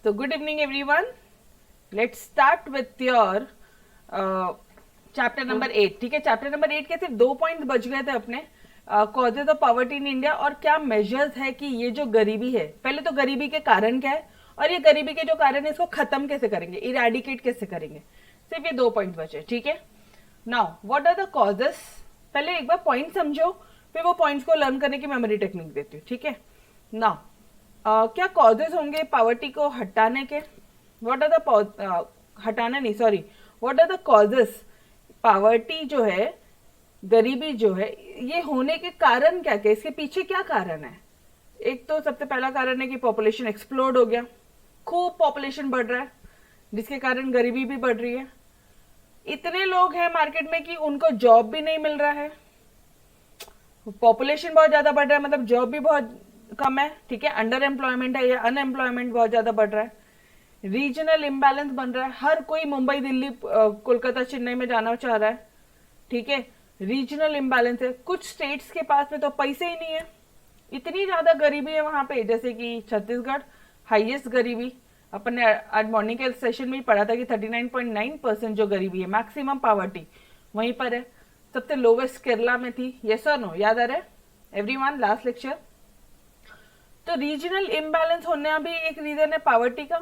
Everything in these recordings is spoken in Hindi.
So good evening everyone. Let's start with your chapter number 8. ठीक है, चैप्टर नंबर 8 के सिर्फ 2 पॉइंट्स बच गए थे अपने. Causes of poverty in India और क्या मेजर्स है कि ये जो गरीबी है, पहले तो गरीबी के कारण क्या है और ये गरीबी के जो कारण है इसको खत्म कैसे करेंगे, इरेडिकेट कैसे करेंगे. सिर्फ ये 2 पॉइंट बचे. ठीक है, now what are the causes. पहले एक बार पॉइंट समझो, फिर वो पॉइंट्स को लर्न करने की मेमोरी टेक्निक देती हूँ. ठीक है, नाउ क्या कॉजेज होंगे पॉवर्टी को हटाने के. व्हाट आर द हटाने नहीं, sorry, what are the causes. Poverty जो है, गरीबी जो है, ये होने के कारण क्या क्या, इसके पीछे क्या कारण है. एक तो सबसे पहला कारण है कि पॉपुलेशन एक्सप्लोड हो गया, खूब पॉपुलेशन बढ़ रहा है जिसके कारण गरीबी भी बढ़ रही है. इतने लोग हैं मार्केट में कि उनको जॉब भी नहीं मिल रहा है. पॉपुलेशन बहुत ज्यादा बढ़ रहा है मतलब जॉब भी बहुत कम है. ठीक है, अंडर एम्प्लॉयमेंट है या अनएम्प्लॉयमेंट बहुत ज्यादा बढ़ रहा है. रीजनल इम्बैलेंस बन रहा है, हर कोई मुंबई दिल्ली कोलकाता चेन्नई में जाना चाह रहा है. ठीक है, रीजनल इम्बैलेंस है. कुछ स्टेट्स के पास में तो पैसे ही नहीं है, इतनी ज्यादा गरीबी है वहां पे. जैसे कि छत्तीसगढ़, हाईएस्ट गरीबी. अपन ने आज मॉर्निंग के सेशन में ही पढ़ा था कि 39.9% जो गरीबी है, मैक्सिमम पॉवर्टी वहीं पर है. सबसे लोवेस्ट केरला में थी. यस और नो, याद आ रहा है एवरीवन लास्ट लेक्चर. तो रीजनल इम्बैलेंस होना भी एक रीजन है पॉवर्टी का.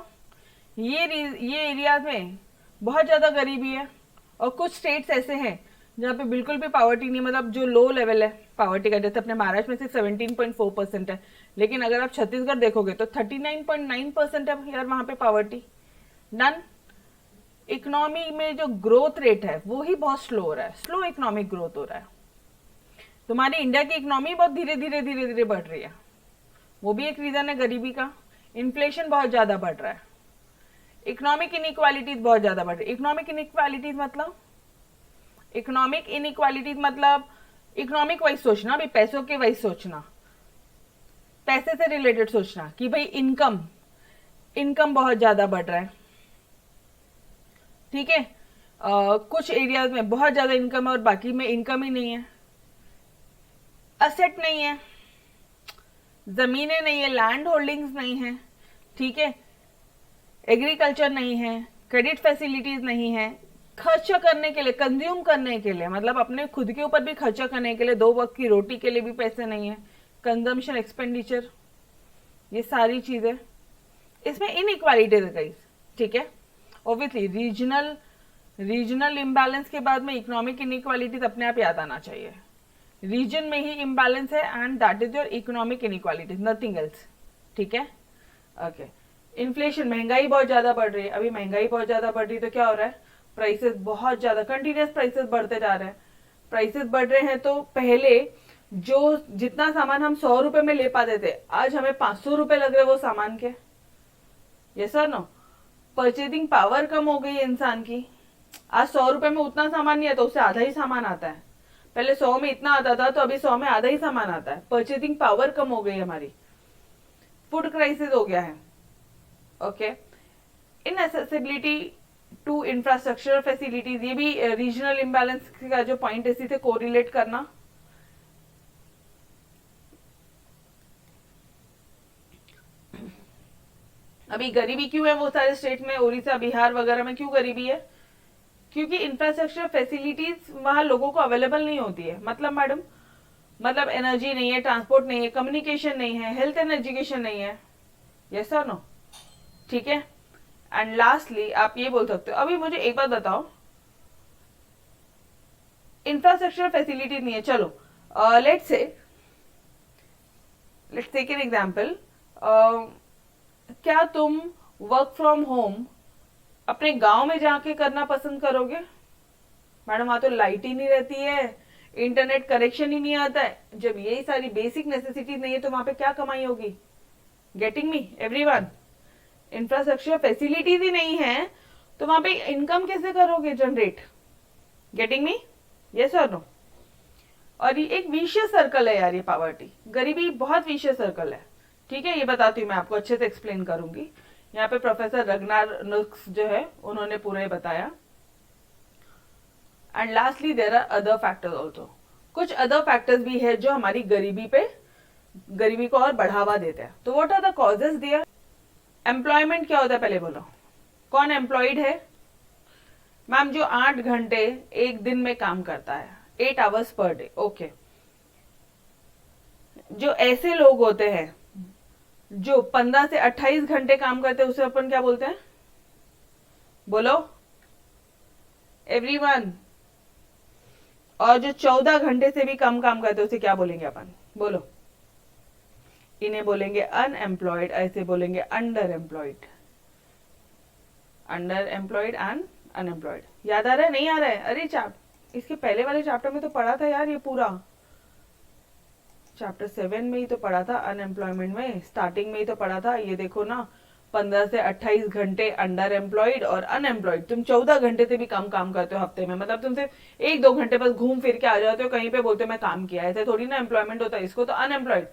ये एरियाज में बहुत ज्यादा गरीबी है और कुछ स्टेट्स ऐसे हैं जहाँ पे बिल्कुल भी पॉवर्टी नहीं, मतलब जो लो लेवल है पॉवर्टी का. जैसे अपने महाराष्ट्र में सिर्फ 17.4% है, लेकिन अगर आप छत्तीसगढ़ देखोगे तो 39.9% है यार वहां पे पॉवर्टी. डन. इकोनॉमी में जो ग्रोथ रेट है वो ही बहुत स्लो हो रहा है, स्लो इकोनॉमिक ग्रोथ हो रहा है. तुम्हारी इंडिया की इकोनॉमी बहुत धीरे धीरे बढ़ रही है, वो भी एक रीजन है गरीबी का. इन्फ्लेशन बहुत ज्यादा बढ़ रहा है. इकोनॉमिक इनइक्वालिटीज बहुत ज्यादा बढ़ रही है. इकोनॉमिक इनइक्वालिटीज मतलब इकोनॉमिक वाइज सोचना, अभी पैसों के वाइज सोचना, पैसे से रिलेटेड सोचना कि भाई इनकम बहुत ज्यादा बढ़ रहा है. ठीक है, कुछ एरियाज में बहुत ज्यादा इनकम है और बाकी में इनकम ही नहीं है. असेट नहीं है, जमीनें नहीं है, लैंड होल्डिंग्स नहीं है. ठीक है, एग्रीकल्चर नहीं है, क्रेडिट फैसिलिटीज नहीं है, खर्चा करने के लिए, कंज्यूम करने के लिए, मतलब अपने खुद के ऊपर भी खर्चा करने के लिए, 2 वक्त की रोटी के लिए भी पैसे नहीं है. कंजम्पशन एक्सपेंडिचर, ये सारी चीजें, इसमें इनइक्वालिटीज है गाइस. ठीक है, ऑब्वियसली रीजनल इम्बैलेंस के बाद में इकोनॉमिक इनइक्वालिटीज अपने आप याद आना चाहिए. रीजन में ही इम्बैलेंस है and that is your economic inequalities, nothing else. ठीक है, ओके. इन्फ्लेशन, महंगाई बहुत ज्यादा बढ़ रही है. अभी महंगाई बहुत ज्यादा बढ़ रही है तो क्या हो रहा है, प्राइसेस बहुत ज्यादा कंटिन्यूस प्राइसेस बढ़ते जा रहे हैं. प्राइसेस बढ़ रहे हैं तो पहले जो जितना सामान हम 100 रुपए में ले पाते थे, आज हमें 500 रुपए लग रहे वो सामान के. Yes sir no. Purchasing power कम हो गई इंसान की. आज 100 रुपए में उतना सामान नहीं आता, उससे आधा ही सामान आता है. पहले 100 में इतना आता था तो अभी 100 में आधा ही सामान आता है. परचेजिंग पावर कम हो गई हमारी. फूड क्राइसिस हो गया है. Okay, inaccessibility to infrastructure facilities, ये भी रीजनल इम्बैलेंस का जो पॉइंट है इसी से कोरिलेट करना. अभी गरीबी क्यों है वो सारे स्टेट में, उड़ीसा बिहार वगैरह में क्यों गरीबी है, क्योंकि इंफ्रास्ट्रक्चर फैसिलिटीज वहां लोगों को अवेलेबल नहीं होती है. मतलब मैडम, मतलब एनर्जी नहीं है, ट्रांसपोर्ट नहीं है, कम्युनिकेशन नहीं है, हेल्थ एंड एजुकेशन नहीं है. यस और नो. ठीक है, एंड लास्टली आप ये बोल सकते हो, अभी मुझे एक बात बताओ, इंफ्रास्ट्रक्चर फैसिलिटी नहीं है, चलो लेट्स टेक एन एग्जांपल. क्या तुम वर्क फ्रॉम होम अपने गांव में जाके करना पसंद करोगे. मैडम वहां तो लाइट ही नहीं रहती है, इंटरनेट कनेक्शन ही नहीं आता है. जब यही सारी बेसिक नेसेसिटीज नहीं है तो वहां पे क्या कमाई होगी. Getting me everyone. Infrastructure facilities ही नहीं है तो वहां पे इनकम कैसे करोगे जनरेट. गेटिंग मी, यस और नो. और ये एक विशियस सर्कल है यार, ये पॉवर्टी, गरीबी बहुत विशियस सर्कल है. ठीक है, ये बताती हूँ मैं आपको, अच्छे से एक्सप्लेन करूंगी. यहाँ पे प्रोफेसर रगनार नुक्स जो है उन्होंने पूरा ही बताया. And lastly there are other factors also. कुछ अदर फैक्टर्स भी है जो हमारी गरीबी को और बढ़ावा देते हैं. तो what are the causes there. Employment क्या होता है पहले बोलो, कौन एम्प्लॉयड है? मैम जो 8 घंटे एक दिन में काम करता है, 8 आवर्स पर डे, ओके। जो ऐसे लोग होते हैं जो 15 से 28 घंटे काम करते हैं, उसे अपन क्या बोलते हैं? बोलो एवरीवन। और जो 14 घंटे से भी कम काम करते हैं, उसे क्या बोलेंगे अपन? बोलो। इन्हें बोलेंगे अनएम्प्लॉयड, ऐसे बोलेंगे under employed. Under employed and unemployed. याद आ रहा है, नहीं आ रहा है? अरे इसके पहले वाले चैप्टर में तो पढ़ा था यार, ये पूरा चैप्टर 7 में ही तो पढ़ा था, अनएम्प्लॉयमेंट में स्टार्टिंग में ही तो पढ़ा था। ये देखो ना, 15 से 28 घंटे अंडर एम्प्लॉयड और अनएम्प्लॉयड। तुम 14 घंटे से भी कम काम करते हो हफ्ते में, मतलब तुम सिर्फ 1-2 घंटे बस घूम फिर के आ जाते हो कहीं पे, बोलते हो मैं काम किया। ऐसे थोड़ी ना एम्प्लॉयमेंट होता है, इसको तो अनएम्प्लॉयड।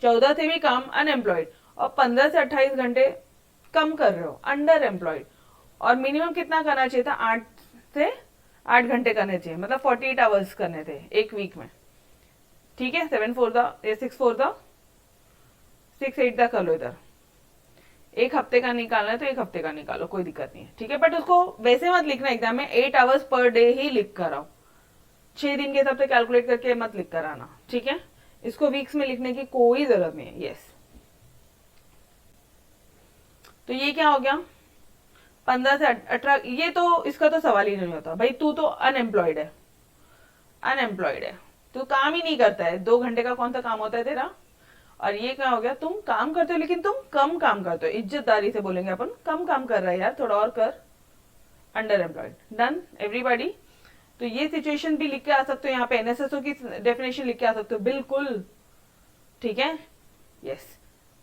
14 से भी कम अनएम्प्लॉयड, और 15 से 28 घंटे कम कर रहे हो अंडर एम्प्लॉयड। और मिनिमम कितना करना चाहिए था? 8 से 8 घंटे करने चाहिए, मतलब 48 आवर्स करने थे एक वीक में। ठीक है, 7 4 6 4 6 8 कर लो इधर। एक हफ्ते का निकालना है तो एक हफ्ते का निकालो, कोई दिक्कत नहीं है। ठीक है, बट उसको वैसे मत लिखना एग्जाम में, 8 आवर्स पर डे ही लिख कर आओ। 6 दिन के हिसाब से कैलकुलेट करके मत लिख कर आना। ठीक है, इसको वीक्स में लिखने की कोई जरूरत नहीं है। यस, तो ये क्या हो गया? 15 से 18। ये तो इसका तो सवाल ही नहीं होता भाई, तू तो अनएम्प्लॉयड है। अनएम्प्लॉयड है, तू काम ही नहीं करता है। 2 घंटे का कौन सा काम होता है तेरा? और ये क्या हो गया? तुम काम करते हो लेकिन तुम कम काम करते हो। इज्जतदारी से बोलेंगे अपन, कम काम कर रहा है यार, थोड़ा और कर। Under employed. Done everybody. तो ये सिचुएशन भी लिख के आ सकते हो, यहाँ पे एनएसएसओ की डेफिनेशन लिख के आ सकते हो, बिल्कुल। ठीक है, यस।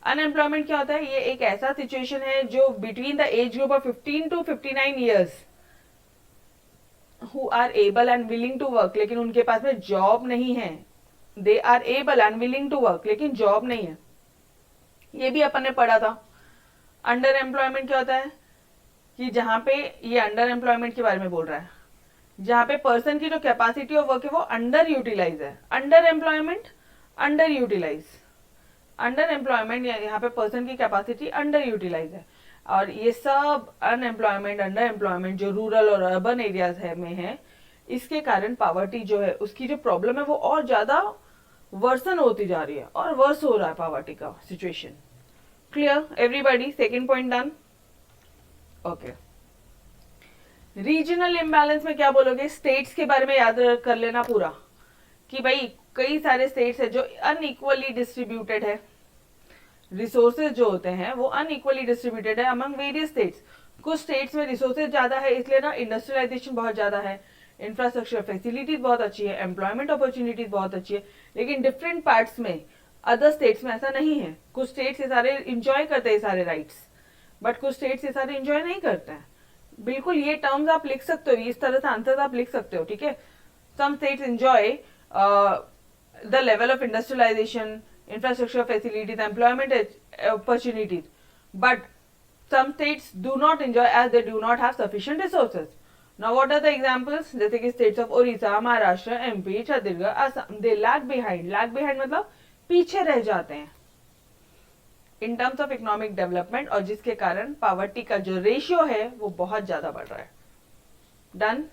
अनएम्प्लॉयमेंट क्या होता है? ये एक ऐसा सिचुएशन है जो between the age group of 15 to 59 years who are able and willing to work, लेकिन उनके पास में जॉब नहीं है। They are able and willing to work, लेकिन जॉब नहीं है। ये भी अपन ने पढ़ा था। अंडर एम्प्लॉयमेंट क्या होता है? कि जहां पे, ये अंडर एम्प्लॉयमेंट के बारे में बोल रहा है, जहां पे पर्सन की जो कैपेसिटी ऑफ वर्क है वो अंडर यूटिलाइज है। Under employment, under utilize. Under employment यहाँ पे पर्सन की कैपेसिटी अंडर यूटिलाइज है। और ये सब अनएम्प्लॉयमेंट, अंडर एम्प्लॉयमेंट जो रूरल और अर्बन एरियाज है में है, इसके कारण पावर्टी जो है, उसकी जो प्रॉब्लम है वो और ज्यादा वर्सन होती जा रही है, और वर्स हो रहा है पावर्टी का situation. Clear everybody? Second point done. Okay, regional imbalance में क्या बोलोगे? स्टेट्स के बारे में याद कर लेना पूरा, कि भाई कई सारे स्टेट्स है जो अनइक्वली डिस्ट्रीब्यूटेड है। रिसोर्सेज जो होते हैं वो अनइक्वली डिस्ट्रीब्यूटेड है अमंग वेरियस स्टेट्स। कुछ स्टेट्स में रिसोर्सेज ज्यादा है, इसलिए ना इंडस्ट्रियलाइजेशन बहुत ज्यादा है, इंफ्रास्ट्रक्चर फैसिलिटीज बहुत अच्छी है, एम्प्लॉयमेंट अपॉर्चुनिटीज बहुत अच्छी है। लेकिन डिफरेंट पार्ट्स में, अदर स्टेट्स में ऐसा नहीं है। कुछ स्टेट्स ये सारे इंजॉय करते हैं सारे राइट्स, बट कुछ स्टेट्स ये सारे इंजॉय नहीं करते हैं। बिल्कुल, ये टर्म्स आप लिख सकते हो, इस तरह से आंसर आप लिख सकते हो। ठीक है, some states enjoy the level of industrialization, infrastructure facilities, employment opportunities, but some states do not enjoy as they do not have sufficient resources. Now what are the examples? जैसे कि states of Orissa, Maharashtra, MP, Chhattisgarh, Assam, they lag behind. lag behind मतलब पीछे रह जाते हैं in terms of economic development, और जिसके कारण पावर्टी का जो रेशियो है वो बहुत ज्यादा बढ़ रहा है। Done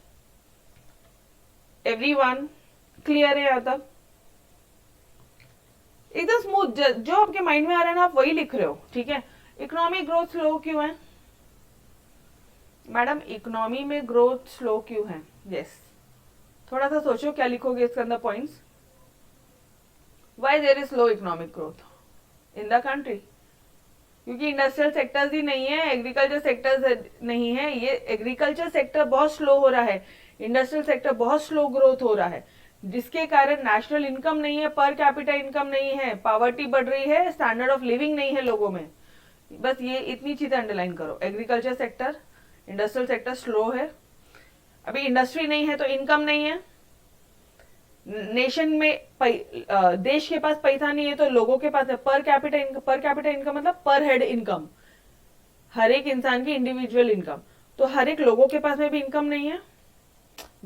everyone? क्लियर है यहाँ तक? एकदम स्मूथ, जो आपके माइंड में आ रहा है ना आप वही लिख रहे हो। ठीक है, इकोनॉमिक ग्रोथ स्लो क्यों है? मैडम इकोनॉमी में ग्रोथ स्लो क्यों है? यस, थोड़ा सा सोचो क्या लिखोगे इसके अंदर points. Why there is slow economic growth in the country? क्योंकि इंडस्ट्रियल सेक्टर्स ही नहीं है, एग्रीकल्चर सेक्टर्स नहीं है। ये एग्रीकल्चर सेक्टर बहुत स्लो हो रहा है, इंडस्ट्रियल सेक्टर बहुत स्लो ग्रोथ हो रहा है, जिसके कारण नेशनल इनकम नहीं है, पर कैपिटा इनकम नहीं है, पावर्टी बढ़ रही है, स्टैंडर्ड ऑफ लिविंग नहीं है लोगों में। बस ये इतनी चीजें अंडरलाइन करो। Agriculture sector, industrial sector slow है। अभी इंडस्ट्री नहीं है तो इनकम नहीं है। नेशन में देश के पास पैसा नहीं है तो लोगों के पास है। पर कैपिटा इनकम मतलब पर हेड इनकम, हर एक इंसान की इंडिविजुअल इनकम। तो हर एक लोगों के पास में भी इनकम नहीं है।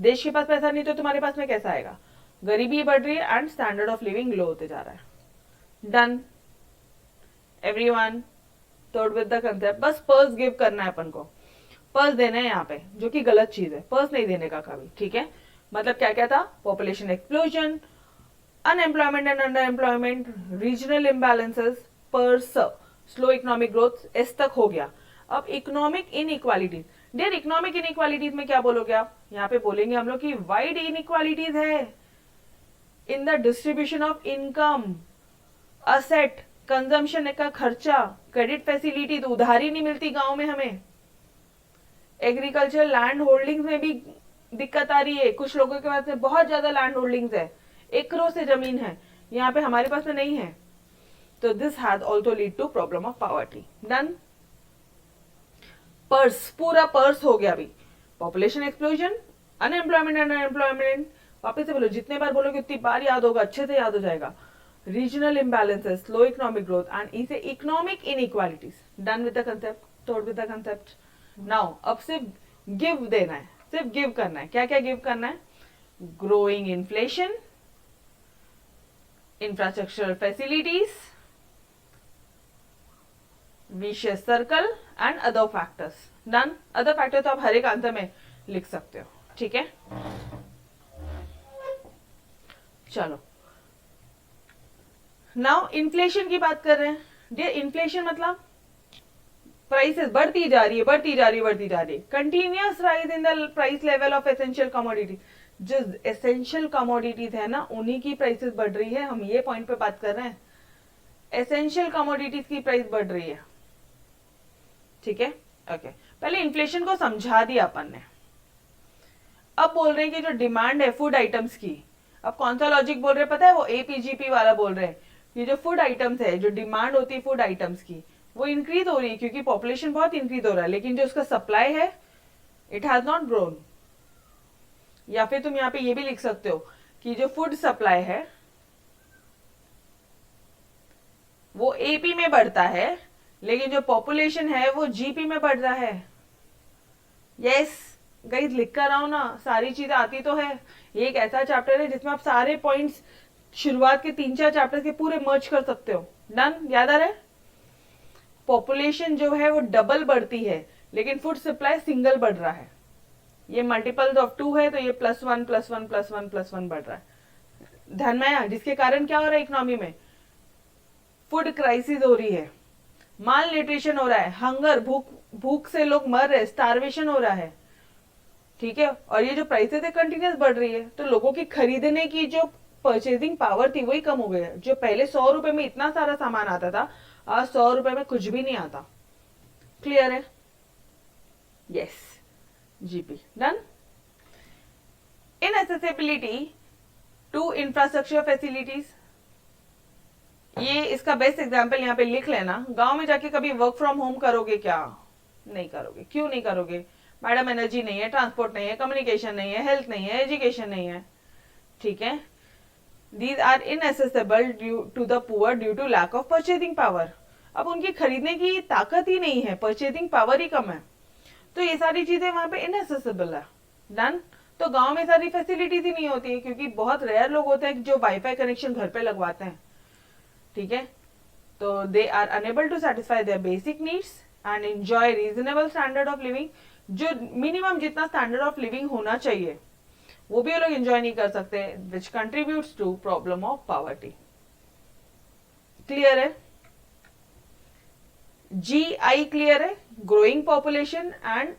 देश के पास पैसा नहीं तो तुम्हारे पास में कैसा आएगा? गरीबी बढ़ रही है एंड स्टैंडर्ड ऑफ लिविंग लो होते जा रहा है। Done everyone? Third with the concept, बस पर्स गिव करना है अपन को, पर्स देना है यहाँ पे, जो कि गलत चीज है, पर्स नहीं देने का कभी, ठीक है। मतलब क्या क्या था, population explosion, unemployment and under employment, regional imbalances, पर्स, स्लो इकोनॉमिक ग्रोथ, इस तक हो गया। अब economic inequalities, dear economic inequalities में क्या बोलोगे आप, यहाँ पे बोलेंगे हम लोग कि वाइड इनइक्वालिटीज है in the distribution of income, asset, consumption का खर्चा, क्रेडिट फैसिलिटी, तो उधारी नहीं मिलती गांव में हमें, एग्रीकल्चर लैंड होल्डिंग्स में भी दिक्कत आ रही है, कुछ लोगों के पास में बहुत ज्यादा लैंड होल्डिंग्स है, एकड़ों से जमीन है, यहाँ पे हमारे पास में नहीं है, तो this has also lead to problem of poverty. Done. पर्स, पूरा पर्स हो गया अभी, population explosion, unemployment and unemployment, वापस से बोलो, जितने बार बोलोगे उतनी बार याद होगा, अच्छे से याद हो जाएगा, regional imbalances, slow economic growth and इसे economic inequalities. Done with the concept, third with the concept. Now अब सिर्फ गिव देना है, सिर्फ गिव करना है, क्या क्या गिव करना है, growing inflation, infrastructural facilities, vicious circle and other factors. Done. Other factor तो आप हर एक आंसर में लिख सकते हो, ठीक है। चलो नाउ इन्फ्लेशन की बात कर रहे हैं। डियर इन्फ्लेशन मतलब प्राइसेस बढ़ती जा रही है, बढ़ती जा रही है, बढ़ती जा रही है, continuous rise in the price level of essential commodity, जो एसेंशियल कमोडिटीज है ना उन्हीं की प्राइसेस बढ़ रही है, हम ये पॉइंट पे बात कर रहे हैं, एसेंशियल कमोडिटीज की प्राइस बढ़ रही है, ठीक है। ओके, पहले इन्फ्लेशन को समझा दिया अपन ने, अब बोल रहे हैं कि जो डिमांड है फूड आइटम्स की, अब कौन सा लॉजिक बोल रहे हैं पता है, वो एपीजीपी वाला बोल रहे हैं, ये जो फूड आइटम्स है, जो डिमांड होती है फूड आइटम्स की, वो इंक्रीज हो रही है क्योंकि पॉपुलेशन बहुत इंक्रीज हो रहा है, लेकिन जो उसका सप्लाई है इट हैज नॉट ग्रोन। या फिर तुम यहाँ पे ये भी लिख सकते हो कि जो फूड सप्लाई है वो एपी में बढ़ता है, लेकिन जो पॉपुलेशन है वो जीपी में बढ़ रहा है। यस गाइस, लिख कर आओ ना, सारी चीजें आती तो है, ये एक ऐसा चैप्टर है जिसमें आप सारे पॉइंट्स शुरुआत के 3-4 चैप्टर के पूरे मर्ज कर सकते हो। डन, याद आ रहा है, पॉपुलेशन जो है वो डबल बढ़ती है लेकिन फूड सप्लाई सिंगल बढ़ रहा है, ये मल्टीपल्स ऑफ 2 है तो ये +1 +1 +1 +1 बढ़ रहा है। ध्यान में आया, जिसके कारण क्या हो रहा है इकोनॉमी में, फूड क्राइसिस हो रही है, माल न्यूट्रिशन हो रहा है, हंगर, भूख से लोग मर रहे, स्टारवेशन हो रहा है, ठीक है। और ये जो प्राइसेस है कंटिन्यूस बढ़ रही है, तो लोगों की खरीदने की जो परचेजिंग पावर थी वही कम हो गई है। जो पहले 100 रुपए में इतना सारा सामान आता था, आज 100 रुपए में कुछ भी नहीं आता। क्लियर है? Yes, GP. Done. Inaccessibility to infrastructure facilities, ये इसका बेस्ट एग्जांपल यहाँ पे लिख लेना। गांव में जाके कभी वर्क फ्रॉम होम करोगे क्या? नहीं करोगे। क्यों नहीं करोगे? मैडम एनर्जी नहीं है, ट्रांसपोर्ट नहीं है, कम्युनिकेशन नहीं है, हेल्थ नहीं है, एजुकेशन नहीं है, ठीक है। These are inaccessible to the poor due to lack of purchasing power. अब उनकी खरीदने की ताकत ही नहीं है, परचेजिंग पावर ही कम है, तो ये सारी चीजें वहां पे इनएक्सेसिबल है। डन। तो गांव में सारी फैसिलिटीज ही नहीं होती है क्योंकि बहुत रेयर लोग होते हैं जो वाईफाई कनेक्शन घर पे लगवाते हैं, ठीक है। तो they are unable to satisfy their basic needs and enjoy reasonable standard of living. जो मिनिमम जितना स्टैंडर्ड ऑफ लिविंग होना चाहिए वो भी लोग एंजॉय नहीं कर सकते, which contributes to problem of poverty. Clear है? GI क्लियर है? Growing population and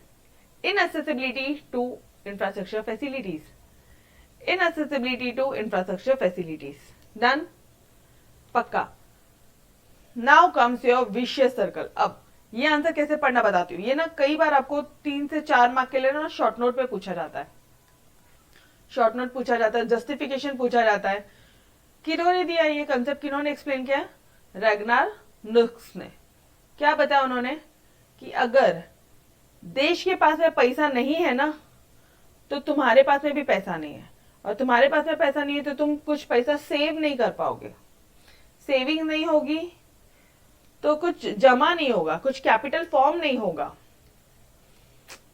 inaccessibility to infrastructure facilities, inaccessibility to infrastructure facilities. Done, पक्का। Now comes your vicious circle. अब ये आंसर कैसे पढ़ना बताती हूँ। ये ना कई बार आपको 3 से 4 मार्क के लिए ना शॉर्ट नोट पे पूछा जाता है, शॉर्ट नोट पूछा जाता है, जस्टिफिकेशन पूछा जाता है। किन्होंने दिया ये कंसेप्ट, किन्होंने एक्सप्लेन किया? रैगनार नुक्स ने। क्या बताया उन्होंने कि अगर देश के पास में पैसा नहीं है ना तो तुम्हारे पास में भी पैसा नहीं है, और तुम्हारे पास में पैसा नहीं है तो तुम कुछ पैसा सेव नहीं कर पाओगे, सेविंग नहीं होगी तो कुछ जमा नहीं होगा, कुछ कैपिटल फॉर्म नहीं होगा,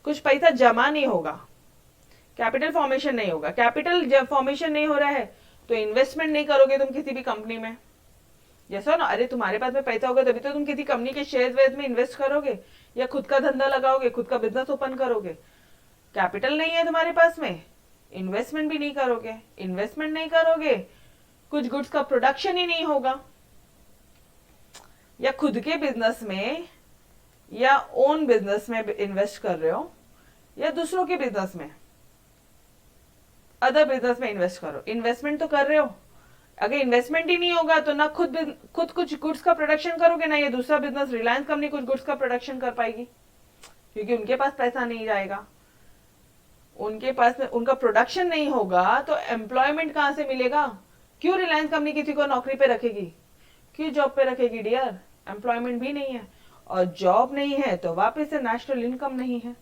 कुछ पैसा जमा नहीं होगा, कैपिटल फॉर्मेशन नहीं होगा। कैपिटल जब फॉर्मेशन नहीं हो रहा है तो इन्वेस्टमेंट नहीं करोगे तुम किसी भी कंपनी में, जैसा ना, अरे तुम्हारे पास में पैसा होगा तभी तो तुम किसी कंपनी के शेयर वेयर में इन्वेस्ट करोगे, या खुद का धंधा लगाओगे, खुद का बिजनेस ओपन करोगे। कैपिटल नहीं है तुम्हारे पास में, इन्वेस्टमेंट भी नहीं करोगे। इन्वेस्टमेंट नहीं करोगे, कुछ गुड्स का प्रोडक्शन ही नहीं होगा, या खुद के बिजनेस में या ओन बिजनेस में इन्वेस्ट कर रहे हो, या दूसरों के बिजनेस में, अदर बिजनेस में इन्वेस्ट करो, इन्वेस्टमेंट तो कर रहे हो। अगर इन्वेस्टमेंट ही नहीं होगा तो ना खुद कुछ गुड्स का प्रोडक्शन करोगे, ना ये दूसरा बिजनेस रिलायंस कंपनी कुछ गुड्स का प्रोडक्शन कर पाएगी, क्योंकि उनके पास पैसा नहीं जाएगा। उनके पास उनका प्रोडक्शन नहीं होगा तो एम्प्लॉयमेंट कहां से मिलेगा? क्यों रिलायंस कंपनी किसी को नौकरी पे रखेगी? क्यों जॉब पे रखेगी डियर? एम्प्लॉयमेंट भी नहीं है, और जॉब नहीं है तो वापस से नेशनल इनकम नहीं है।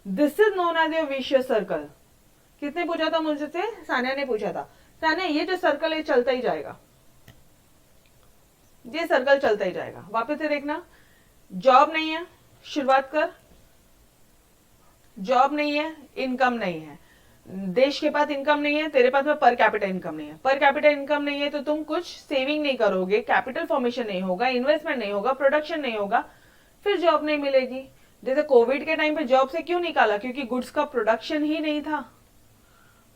This is known as a vicious circle. किसने पूछा था मुझसे? सानिया ने पूछा था। सानिया, ये जो सर्कल है चलता ही जाएगा, ये सर्कल चलता ही जाएगा। वापस से देखना, जॉब नहीं है, शुरुआत कर, जॉब नहीं है, इनकम नहीं है, देश के पास इनकम नहीं है, तेरे पास में पर कैपिटल इनकम नहीं है। पर कैपिटल इनकम नहीं है तो तुम कुछ सेविंग नहीं करोगे, कैपिटल फॉर्मेशन नहीं होगा, इन्वेस्टमेंट नहीं होगा, प्रोडक्शन नहीं होगा, फिर जॉब नहीं मिलेगी। जैसे कोविड के टाइम पे जॉब से क्यों निकाला? क्योंकि गुड्स का प्रोडक्शन ही नहीं था,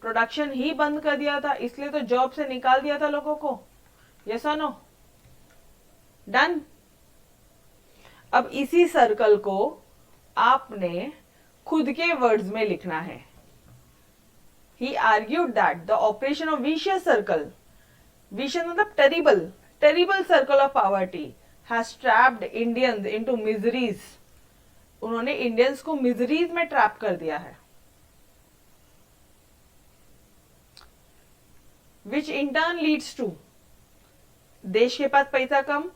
प्रोडक्शन ही बंद कर दिया था, इसलिए तो जॉब से निकाल दिया था लोगों को। यस और नो? डन। अब इसी सर्कल को आपने खुद के वर्ड्स में लिखना है। He argued that the operation of vicious circle, vicious मतलब terrible circle of poverty has trapped Indians into miseries. उन्होंने इंडियंस को मिजरीज में ट्रैप कर दिया है, which in turn leads to देश के पास पैसा कम,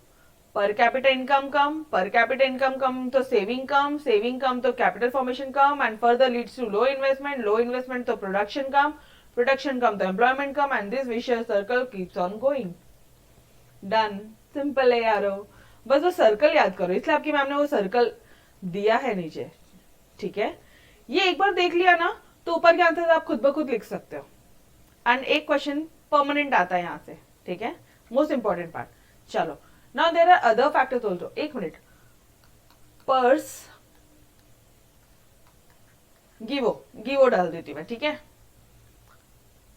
पर कैपिटल इनकम कम, पर कैपिटल इनकम कम तो सेविंग कम, सेविंग कम तो कैपिटल फॉर्मेशन कम, and further leads to low investment, low investment तो प्रोडक्शन कम, प्रोडक्शन कम तो एम्प्लॉयमेंट कम, and this vicious circle keeps on going. Done. Simple है यारो, बस वो सर्कल याद करो, इसलिए आपकी मैम ने वो सर्कल दिया है नीचे। ठीक है, ये एक बार देख लिया ना तो ऊपर के आंसर आप खुद ब खुद लिख सकते हो, एंड एक क्वेश्चन परमानेंट आता है यहां से। ठीक है, मोस्ट इंपॉर्टेंट पार्ट। चलो, now there are other factors also. एक मिनट, पर्स गिवो डाल देती मैं। ठीक है,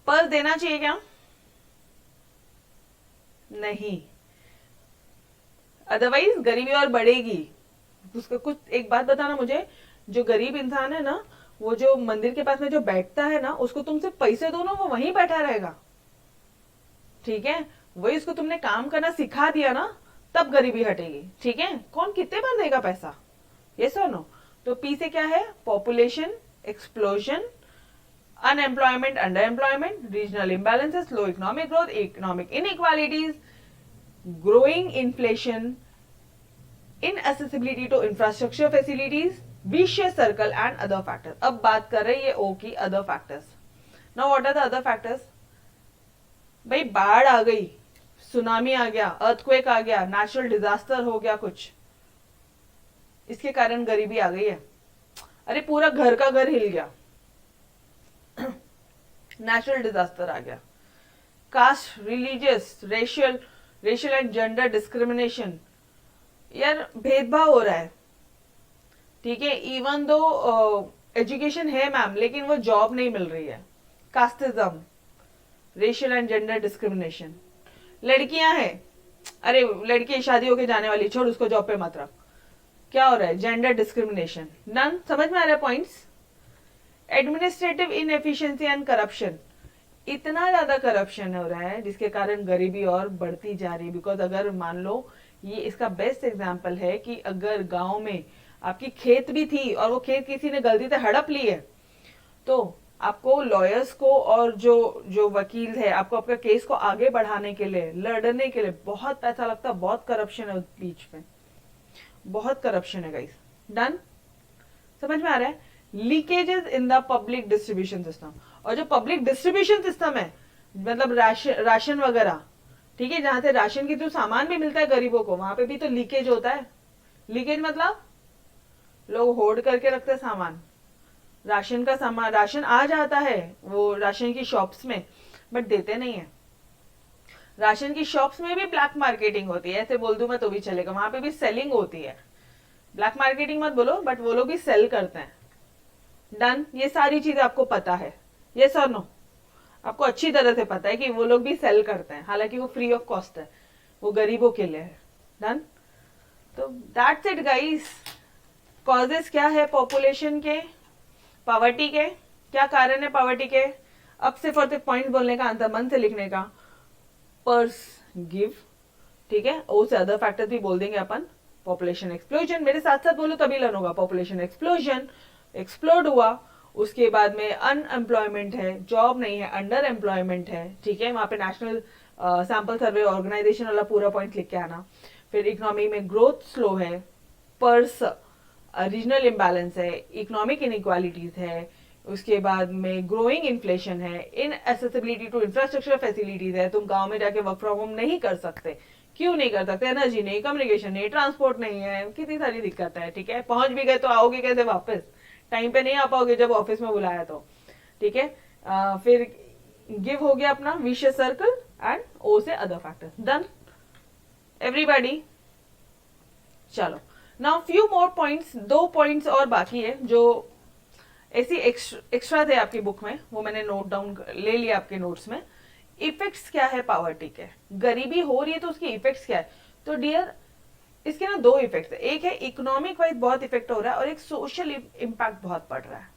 पर्स देना चाहिए क्या? नहीं, अदरवाइज गरीबी और बढ़ेगी। उसका कुछ एक बात बताना मुझे, जो गरीब इंसान है ना, वो जो मंदिर के पास में जो बैठता है ना, उसको तुमसे पैसे दो ना, वो वहीं बैठा रहेगा। ठीक है, वही उसको तुमने काम करना सिखा दिया ना, तब गरीबी हटेगी। ठीक है, कौन कितने बार देगा पैसा? यस और नो? तो पी से क्या है? Population explosion, unemployment, under employment, regional imbalances, low economic growth, economic inequalities, growing inflation, inaccessibility to infrastructure facilities, vicious circle and other factors. अब बात कर रहे हैं ये O की other factors. Now what are the other factors? भाई बाढ़ आ गई, सुनामी आ गया, अर्थक्वेक आ गया, नेचुरल डिजास्टर हो गया कुछ, इसके कारण गरीबी आ गई है। अरे पूरा घर का घर हिल गया, नेचुरल डिजास्टर आ गया। Caste, religious, racial and gender discrimination, यार भेदभाव हो रहा है। ठीक है, इवन दो एजुकेशन है मैम, लेकिन वो जॉब नहीं मिल रही है। Casteism, racial and gender discrimination. लड़कियां हैं, अरे लड़की शादी होके जाने वाली, छोड़ उसको जॉब पे मत रख। क्या हो रहा है? Gender discrimination. नन समझ में आ रहा है points? Administrative inefficiency and corruption, इतना ज्यादा करप्शन हो रहा है जिसके कारण गरीबी और बढ़ती जा रही है। बिकॉज अगर मान लो, ये इसका बेस्ट एग्जाम्पल है कि अगर गांव में आपकी खेत भी थी और वो खेत किसी ने गलती से हड़प ली है, तो आपको लॉयर्स को और जो वकील है, आपको आपका केस को आगे बढ़ाने के लिए, लड़ने के लिए बहुत पैसा लगता है। बहुत करप्शन है उस बीच में, बहुत करप्शन है गाइस। डन, समझ में आ रहा है? Leakages in the public distribution system, और जो पब्लिक डिस्ट्रीब्यूशन सिस्टम है, मतलब राशन वगैरह, ठीक है, जहां से राशन के थ्रू सामान भी मिलता है गरीबों को, वहां पे भी तो लीकेज होता है। लीकेज मतलब लोग होर्ड करके रखते हैं सामान, राशन का सामान, राशन आ जाता है वो राशन की शॉप्स में, बट देते नहीं है। राशन की शॉप्स में भी ब्लैक मार्केटिंग होती है, ऐसे बोल दूं मैं तो भी चलेगा, वहां पे भी सेलिंग होती है। ब्लैक मार्केटिंग मत बोलो, बट वो लोग भी सेल करते हैं। डन, ये सारी चीजें आपको पता है, यस और नो? आपको अच्छी तरह से पता है कि वो लोग भी सेल करते हैं, हालांकि वो फ्री ऑफ कॉस्ट है, वो गरीबों के लिए है। डन, तो दैट्स इट गाइस। कॉजेस क्या है पॉपुलेशन के, पॉवर्टी के, क्या कारण है पॉवर्टी के? अब सिर्फ और सिर्फ पॉइंट बोलने का, आंसर मन से लिखने का। पर्स गिव, ठीक है, ओ से अदर फैक्टर भी बोल देंगे अपन। पॉपुलेशन एक्सप्लोजन, मेरे साथ साथ बोलो तभी लर्न होगा। पॉपुलेशन एक्सप्लोजन, एक्सप्लोड हुआ, उसके बाद में अनएम्प्लॉयमेंट है, जॉब नहीं है, अंडर एम्प्लॉयमेंट है, ठीक है, वहां पे नेशनल सैंपल सर्वे ऑर्गेनाइजेशन वाला पूरा पॉइंट लिख के आना। फिर इकोनॉमी में ग्रोथ स्लो है, पर्स रीजनल इम्बैलेंस है, इकोनॉमिक इनइक्वालिटीज है, उसके बाद में ग्रोइंग इन्फ्लेशन है, इन एसेसिबिलिटी टू इंफ्रास्ट्रक्चर फैसिलिटीज है, तुम गांव में जाके वर्क फ्रॉम होम नहीं कर सकते। क्यों नहीं कर सकते? एनर्जी नहीं, कम्युनिकेशन नहीं, ट्रांसपोर्ट नहीं है, कितनी सारी दिक्कत है, ठीक है। पहुंच भी गए तो आओगे कैसे वापस? टाइम पे नहीं आ पाओगे जब ऑफिस में बुलाया तो, ठीक है। फिर गिव हो गया अपना vicious circle, and also other factor. Done everybody? चलो, now few more points, 2 points और बाकी है जो ऐसी एक्स्ट्रा थे आपकी बुक में, वो मैंने नोट डाउन ले लिया आपके नोट्स में। इफेक्ट्स क्या है पॉवर्टी के? गरीबी हो रही है तो उसकी इफेक्ट्स क्या है? तो डियर, इसके ना 2 इफेक्ट्स है। एक है इकोनॉमिक वाइज बहुत इफेक्ट हो रहा है, और एक सोशल इम्पैक्ट बहुत पड़ रहा है।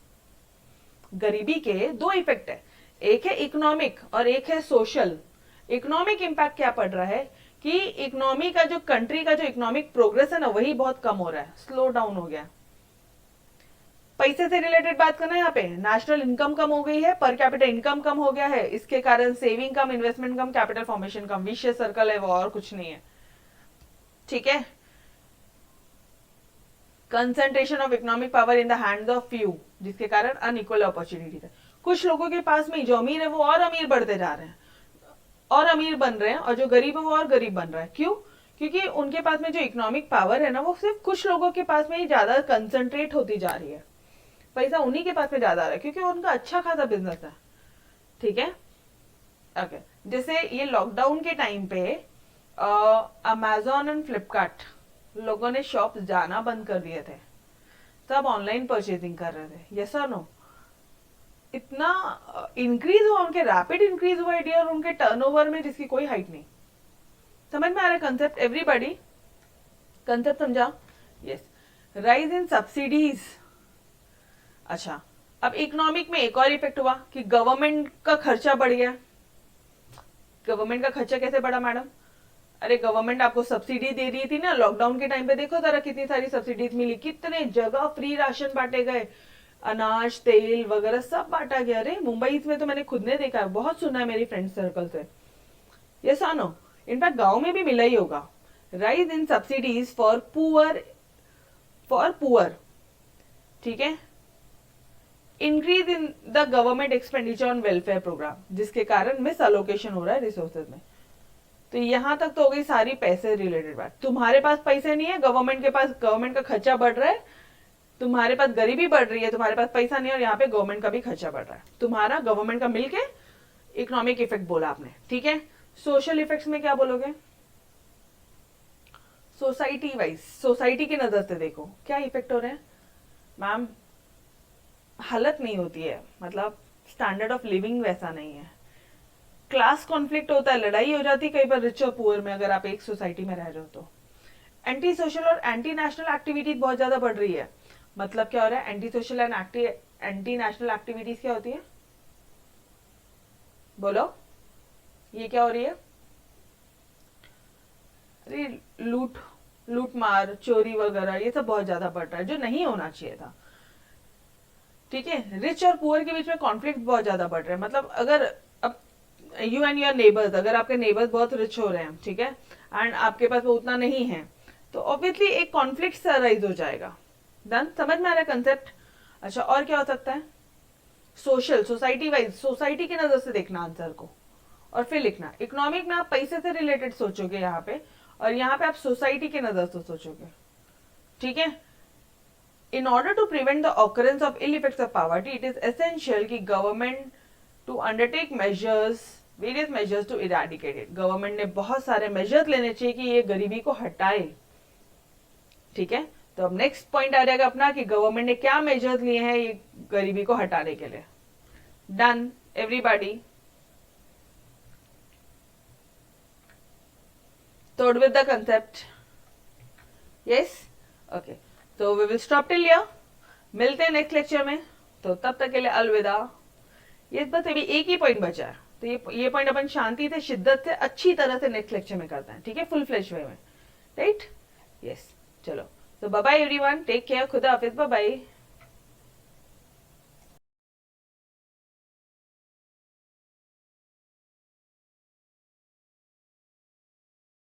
गरीबी के 2 इफेक्ट है, एक है इकोनॉमिक और एक है सोशल। इकोनॉमिक इम्पैक्ट क्या पड़ रहा है कि इकोनॉमी का जो, कंट्री का जो इकोनॉमिक प्रोग्रेस है ना, वही बहुत कम हो रहा है, स्लो डाउन हो गया। पैसे से रिलेटेड बात करना है यहाँ पे। नेशनल इनकम कम हो गई है, पर कैपिटल इनकम कम हो गया है, इसके कारण सेविंग कम, इन्वेस्टमेंट कम, कैपिटल फॉर्मेशन कम। विशियस सर्कल है वो, और कुछ नहीं है, ठीक है। Concentration of economic power in the hands of few, जिसके कारण अनइक्वल अपॉर्चुनिटी है। कुछ लोगों के पास में जो अमीर है वो और अमीर बढ़ते जा रहे हैं, और अमीर बन रहे हैं, और जो गरीब है वो और गरीब बन रहा है। क्यों? क्योंकि उनके पास में जो इकोनॉमिक पावर है ना, वो सिर्फ कुछ लोगों के पास में ही ज्यादा कंसंट्रेट होती जा रही है। पैसा उन्हीं के पास में ज्यादा आ रहा है, क्योंकि उनका अच्छा खासा बिजनेस है, ठीक है। ओके, जैसे ये लॉकडाउन के टाइम पे अमेजोन एंड फ्लिपकार्ट, लोगों ने शॉप जाना बंद कर दिए थे, सब ऑनलाइन परचेजिंग कर रहे थे, यस और नो? इतना इंक्रीज हुआ, उनके रैपिड इंक्रीज हुआ है और उनके टर्नओवर में जिसकी कोई हाइट नहीं। समझ में आ रहा है कंसेप्ट एवरीबॉडी? कंसेप्ट समझा? यस। Rise in subsidies. अच्छा, अब इकोनॉमिक में एक और इफेक्ट हुआ कि गवर्नमेंट का खर्चा बढ़ गया। गवर्नमेंट का खर्चा कैसे बढ़ा मैडम? अरे गवर्नमेंट आपको सब्सिडी दे रही थी ना लॉकडाउन के टाइम पे, देखो जरा कितनी सारी सब्सिडीज मिली, कितने जगह फ्री राशन बांटे गए, अनाज तेल वगैरह सब बांटा गया। अरे मुंबई में तो मैंने खुद ने देखा है, बहुत सुना है मेरी फ्रेंड सर्कल से, ये सानो इनफैक्ट गांव में भी मिला ही होगा। Rise in subsidies for poor, ठीक है। Increase in the government expenditure on welfare program, जिसके कारण मिस अलोकेशन हो रहा है रिसोर्सेज में। तो यहां तक तो हो गई सारी पैसे रिलेटेड बात। तुम्हारे पास पैसे नहीं है, गवर्नमेंट के पास, गवर्नमेंट का खर्चा बढ़ रहा है, तुम्हारे पास गरीबी बढ़ रही है, तुम्हारे पास पैसा नहीं है, और यहाँ पे गवर्नमेंट का भी खर्चा बढ़ रहा है, तुम्हारा गवर्नमेंट का मिलके इकोनॉमिक इफेक्ट बोला आपने, ठीक है। सोशल इफेक्ट्स में क्या बोलोगे? सोसाइटी वाइज, सोसाइटी की नजर से देखो क्या इफेक्ट हो रहे हैं मैम? हालत नहीं होती है, मतलब स्टैंडर्ड ऑफ लिविंग वैसा नहीं है, क्लास कॉन्फ्लिक्ट होता है, लड़ाई हो जाती है कई बार रिच और पुअर में, अगर आप एक सोसाइटी में रह रहे हो तो। एंटी सोशल और एंटी नेशनल एक्टिविटीज बहुत ज्यादा बढ़ रही है। मतलब क्या हो रहा है? Anti social and anti national activities क्या होती है? बोलो, ये क्या हो रही है? अरे लूट मार, चोरी वगैरह, ये सब बहुत ज्यादा बढ़ रहा है, जो नहीं होना चाहिए था, ठीक है। रिच और पुअर के बीच में कॉन्फ्लिक्ट बहुत ज्यादा बढ़ रहा है। मतलब अगर अब यू एंड योर नेबर्स, अगर आपके नेबर्स बहुत रिच हो रहे हैं, ठीक है, एंड आपके पास वो उतना नहीं है, तो ऑब्वियसली एक कॉन्फ्लिक्ट राइज हो जाएगा। डन, समझ में आ रहा है कंसेप्ट? अच्छा, और क्या हो सकता है? सोशल, सोसाइटी वाइज, सोसाइटी की नजर से देखना आंसर को, और फिर लिखना। इकोनॉमिक में आप पैसे से रिलेटेड सोचोगे यहाँ पे, और यहाँ पे आप सोसाइटी की नजर से सोचोगे, ठीक है। In order to prevent the occurrence of ill effects of poverty, it is essential कि government to undertake measures various measures to eradicate it, government ने बहुत सारे मेजर्स लेने चाहिए कि ये गरीबी को हटाए। ठीक है, तो अब नेक्स्ट पॉइंट आ जाएगा अपना कि गवर्नमेंट ने क्या मेजर्स लिए हैं ये गरीबी को हटाने के लिए। Done everybody, toward with the concept, yes, okay, तो we will stop till here, मिलते हैं नेक्स्ट लेक्चर में, तो तब तक के लिए अलविदा। ये बस अभी एक ही पॉइंट बचा है, तो ये पॉइंट अपन शांति से, शिद्दत से, अच्छी तरह से नेक्स्ट लेक्चर में करते हैं, ठीक है, फुल फ्लेश वे में, राइट, यस, चलो, तो bye bye everyone, take care, खुदा हाफिज, बाय बाय।